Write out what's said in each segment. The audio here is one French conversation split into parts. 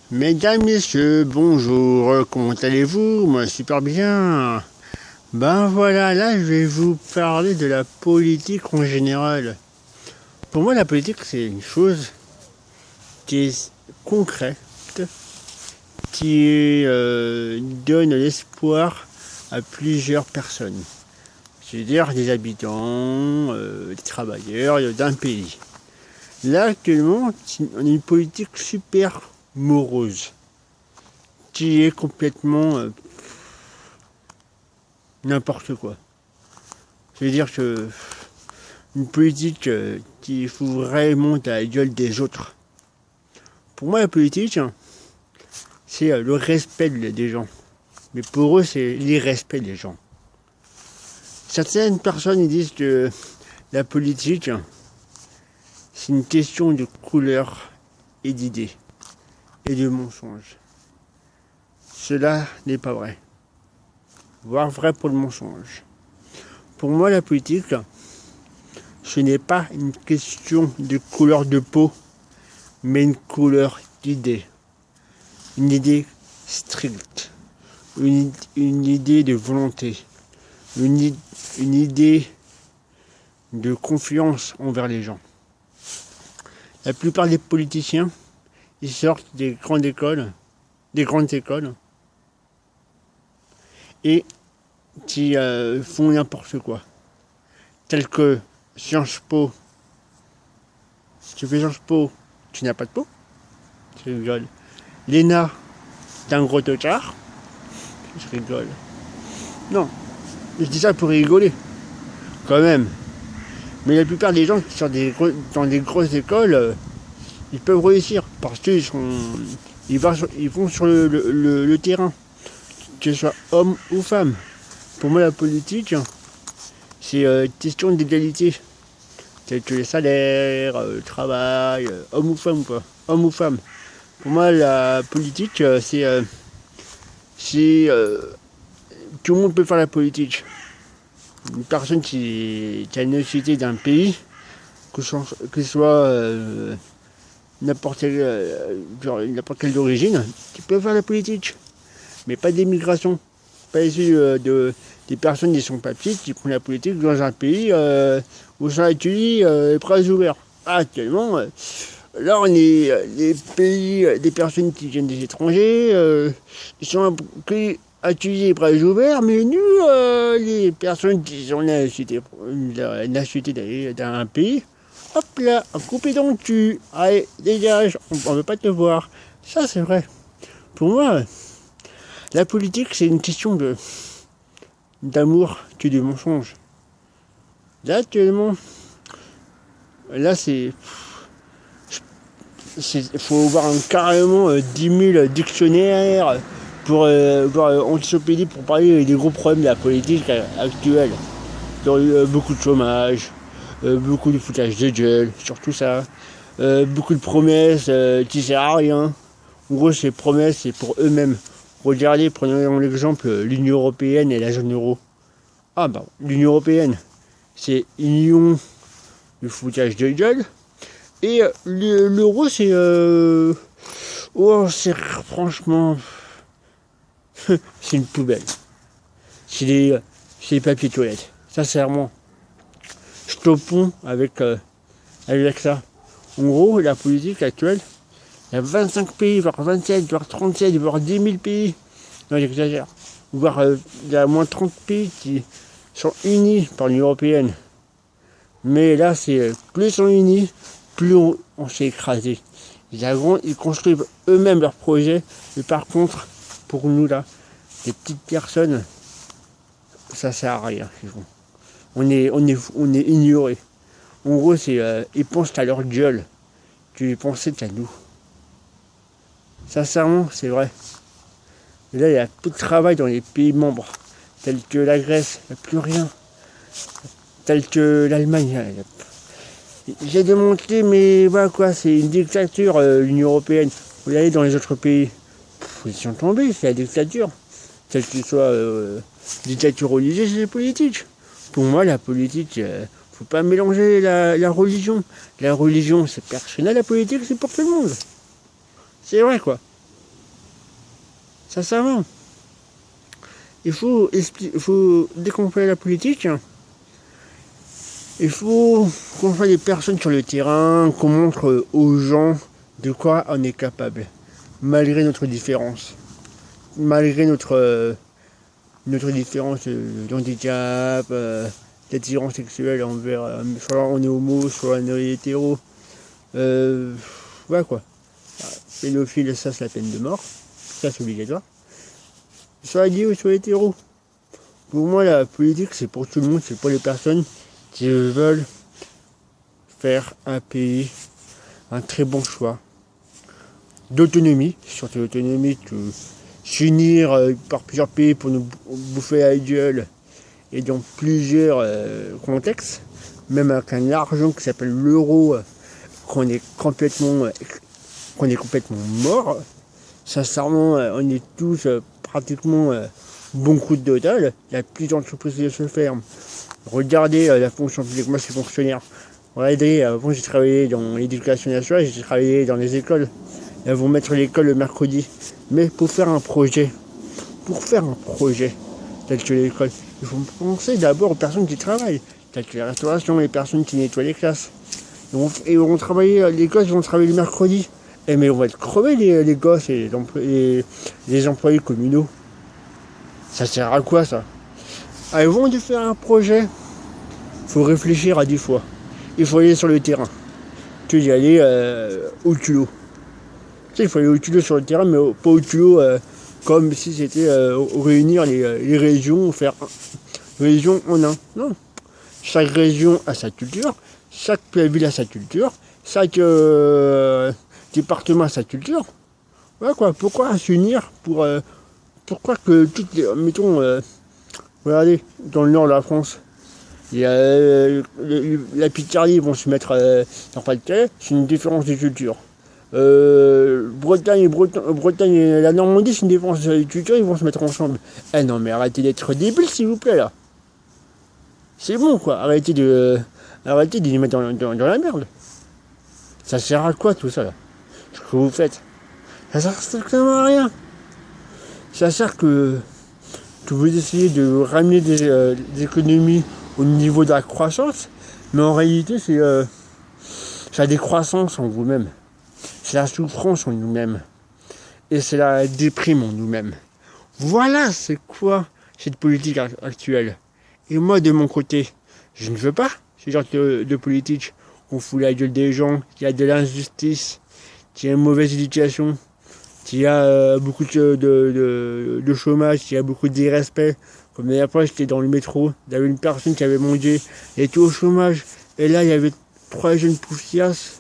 Mesdames, messieurs, bonjour, comment allez-vous? Moi, super bien. Ben voilà, là, je vais vous parler de la politique en général. Pour moi, la politique, c'est une chose qui est concrète, qui donne l'espoir à plusieurs personnes. C'est-à-dire des habitants, des travailleurs d'un pays. Là, actuellement, on a une politique super morose, qui est complètement n'importe quoi. C'est-à-dire que une politique qui fout vraiment à la gueule des autres. Pour moi, la politique, c'est le respect des gens. Mais pour eux, c'est l'irrespect des gens. Certaines personnes ils disent que la politique, c'est une question de couleur et d'idées et de mensonges. Cela n'est pas vrai. Voire vrai pour le mensonge. Pour moi, la politique, ce n'est pas une question de couleur de peau, mais une couleur d'idée. Une idée stricte. Une idée de volonté. Une idée de confiance envers les gens. La plupart des politiciens, ils sortent des grandes écoles, et qui font n'importe quoi. Tel que Sciences Po. Si tu fais Sciences Po, tu n'as pas de peau. Je rigole. L'ENA, t'es un gros tocard. Je rigole. Non, je dis ça pour rigoler, quand même. Mais la plupart des gens qui sont dans des grosses écoles, ils peuvent réussir parce qu'ils vont sur le terrain, que ce soit homme ou femme. Pour moi, la politique, c'est une question d'égalité, tel que les salaires, le travail, homme ou femme, quoi. Homme ou femme. Pour moi, la politique, tout le monde peut faire la politique. Une personne qui a une nationalité d'un pays, que ce soit n'importe quelle origine, qui peut faire la politique. Mais pas d'immigration. Pas issu des personnes qui sont papiers qui font la politique dans un pays où ça étudie les bras ouverts. Actuellement, là on est les pays des personnes qui viennent des étrangers, ils sont étudiés les bras ouverts, mais nous, les personnes qui ont la nationalité d'un pays, hop là, coupé dans le cul, allez, dégage, on ne veut pas te voir. Ça c'est vrai. Pour moi, la politique, c'est une question d'amour que de mensonge. Là, actuellement, là, faut voir carrément 10 000 dictionnaires pour voir encyclopédie pour parler des gros problèmes de la politique actuelle. Beaucoup de chômage, beaucoup de foutage de gueule, surtout ça. Beaucoup de promesses qui servent à rien. En gros, ces promesses, c'est pour eux-mêmes. Regardez, prenons l'exemple l'Union Européenne et la zone euro. Ah bah, l'Union Européenne, c'est union de foutage de gueule. Et l'euro, c'est... c'est franchement... c'est une poubelle. C'est des papiers toilettes. Sincèrement. Je te réponds avec ça. En gros, la politique actuelle, il y a 25 pays, voire 27, voire 37, voire 10 000 pays. Non, j'exagère. Voire il y a moins 30 pays qui sont unis par l'Union Européenne. Mais là, c'est plus ils sont unis, plus on s'est écrasé. Ils construisent eux-mêmes leurs projets. Mais par contre, pour nous là, les petites personnes, ça sert à rien. On est ignorés. En gros, ils pensent à leur gueule. Tu pensais qu'à nous. Sincèrement, c'est vrai. Et là, il y a peu de travail dans les pays membres, tels que la Grèce, il n'y a plus rien. Tel que l'Allemagne. J'ai démontré, mais voilà quoi, c'est une dictature, l'Union Européenne. Vous allez dans les autres pays. Ils sont tombés, c'est la dictature. Quelle que soit dictature religieuse, c'est politique. Pour moi, la politique, faut pas mélanger la religion. La religion, c'est personnel, la politique, c'est pour tout le monde. C'est vrai, quoi. Sincèrement. Il faut décomposer la politique. Il faut qu'on soit des personnes sur le terrain, qu'on montre aux gens de quoi on est capable, malgré notre différence. Malgré notre différence d'handicap, d'attirance sexuelle envers, soit on est homo, soit on est hétéro. Voilà quoi. Pédophile, ça c'est la peine de mort. Ça c'est obligatoire. Soit gay ou soit hétéro. Pour moi la politique c'est pour tout le monde, c'est pour les personnes qui veulent faire un pays, un très bon choix d'autonomie, surtout l'autonomie, s'unir par plusieurs pays pour nous bouffer à la gueule et dans plusieurs contextes, même avec un argent qui s'appelle l'euro, qu'on est complètement mort. Sincèrement, on est tous pratiquement bon coup de total. Il y a plus d'entreprises qui se ferment. Regardez la fonction publique, moi je suis fonctionnaire. Regardez, avant j'ai travaillé dans l'éducation nationale, j'ai travaillé dans les écoles. Elles vont mettre l'école le mercredi. Mais pour faire un projet tel que l'école, il faut penser d'abord aux personnes qui travaillent, telles que la restauration, les personnes qui nettoient les classes. Les gosses vont travailler le mercredi. Mais on va être crevés les gosses et les employés communaux. Ça sert à quoi ça? Avant de faire un projet, il faut réfléchir à 10 fois. Il faut aller sur le terrain. Tu y aller au culot. Tu sais, il faut aller au culot sur le terrain, mais pas au culot comme si c'était réunir les régions, faire région en un. Non. Chaque région a sa culture, chaque ville a sa culture, chaque département a sa culture. Ouais, quoi. Pourquoi s'unir pourquoi que toutes les. Mettons, regardez, dans le nord de la France, il y a la Picardie, ils vont se mettre dans Pas-de-Calais, c'est une différence de culture. Bretagne et la Normandie, c'est une différence de culture, ils vont se mettre ensemble. Eh non, mais arrêtez d'être débiles, s'il vous plaît, là. C'est bon, quoi. Arrêtez de les mettre dans la merde. Ça sert à quoi, tout ça, là? Ce que vous faites. Ça sert strictement à rien. Ça sert que vous essayez de ramener des économies au niveau de la croissance, mais en réalité, c'est la décroissance en vous-même. C'est la souffrance en nous-mêmes. Et c'est la déprime en nous-mêmes. Voilà, c'est quoi cette politique actuelle. Et moi, de mon côté, je ne veux pas ce genre de politique. On fout la gueule des gens, qu'il y a de l'injustice, qu'il y a une mauvaise éducation, qu'il y a beaucoup de chômage, qu'il y a beaucoup d'irrespect. Comme la dernière fois, j'étais dans le métro, il y avait une personne qui avait mangé, elle était au chômage. Et là, il y avait 3 jeunes poufiasses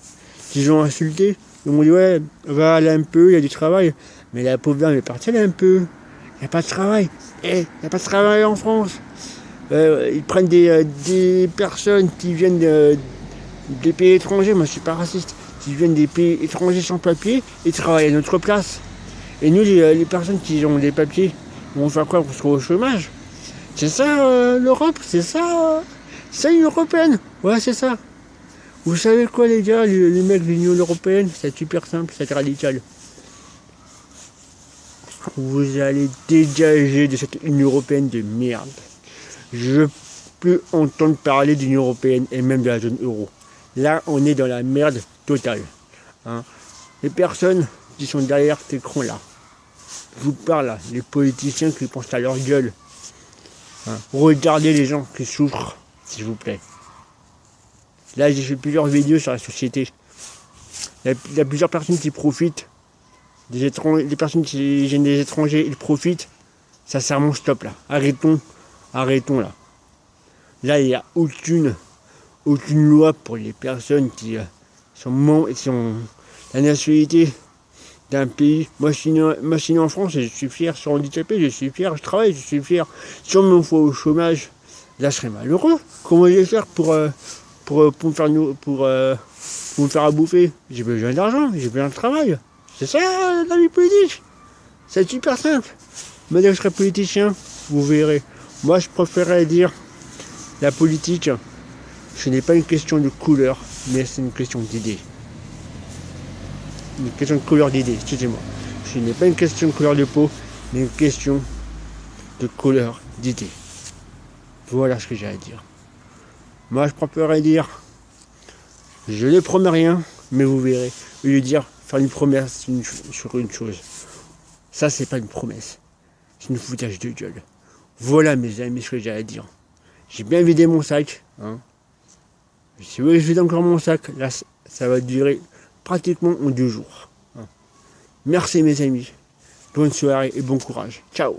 qui ont insulté. Ils m'ont dit, ouais, va aller un peu, il y a du travail. Mais la pauvre dame est partie là un peu. Il n'y a pas de travail. Il n'y a pas de travail en France. Ils prennent des personnes qui viennent des pays étrangers, moi je suis pas raciste, qui viennent des pays étrangers sans papier et travaillent à notre place. Et nous, les personnes qui ont des papiers, vont faire quoi pour se trouver au chômage? C'est ça l'Europe, c'est ça l'Union européenne. Ouais, c'est ça. Vous savez quoi les gars, les mecs de l'Union européenne, c'est super simple, c'est radical. Vous allez dégager de cette Union européenne de merde. Je peux entendre parler d'Union européenne et même de la zone euro. Là, on est dans la merde totale. Hein. Les personnes qui sont derrière cet écran-là, je vous parle là, les politiciens qui pensent à leur gueule. Hein. Regardez les gens qui souffrent, s'il vous plaît. Là, j'ai fait plusieurs vidéos sur la société. Il y a plusieurs personnes qui profitent. Des personnes qui viennent des étrangers, ils profitent. Ça sert mon stop là. Arrêtons là. Là, il n'y a aucune loi pour les personnes qui sont la nationalité d'un pays. Moi, je suis né en France et je suis fier. Je suis handicapé, je suis fier. Je travaille, je suis fier. Si on me voit au chômage, là, je serais malheureux. Comment je vais faire pour me faire à bouffer? J'ai besoin d'argent, j'ai besoin de travail. C'est ça la vie politique. C'est super simple. Mais dès que je serai politicien, vous verrez. Moi, je préférerais dire la politique, ce n'est pas une question de couleur, mais c'est une question d'idée. Une question de couleur d'idée, excusez-moi. Ce n'est pas une question de couleur de peau, mais une question de couleur, d'idée. Voilà ce que j'ai à dire. Moi, je préférerais dire, je ne promets rien, mais vous verrez. Au lieu de dire, faire une promesse sur une chose. Ça, c'est pas une promesse. C'est une foutage de gueule. Voilà, mes amis, ce que j'ai à dire. J'ai bien vidé mon sac. Hein. Si vous voulez, je vide encore mon sac. Là, ça va durer pratiquement 2 jours. Hein. Merci, mes amis. Bonne soirée et bon courage. Ciao.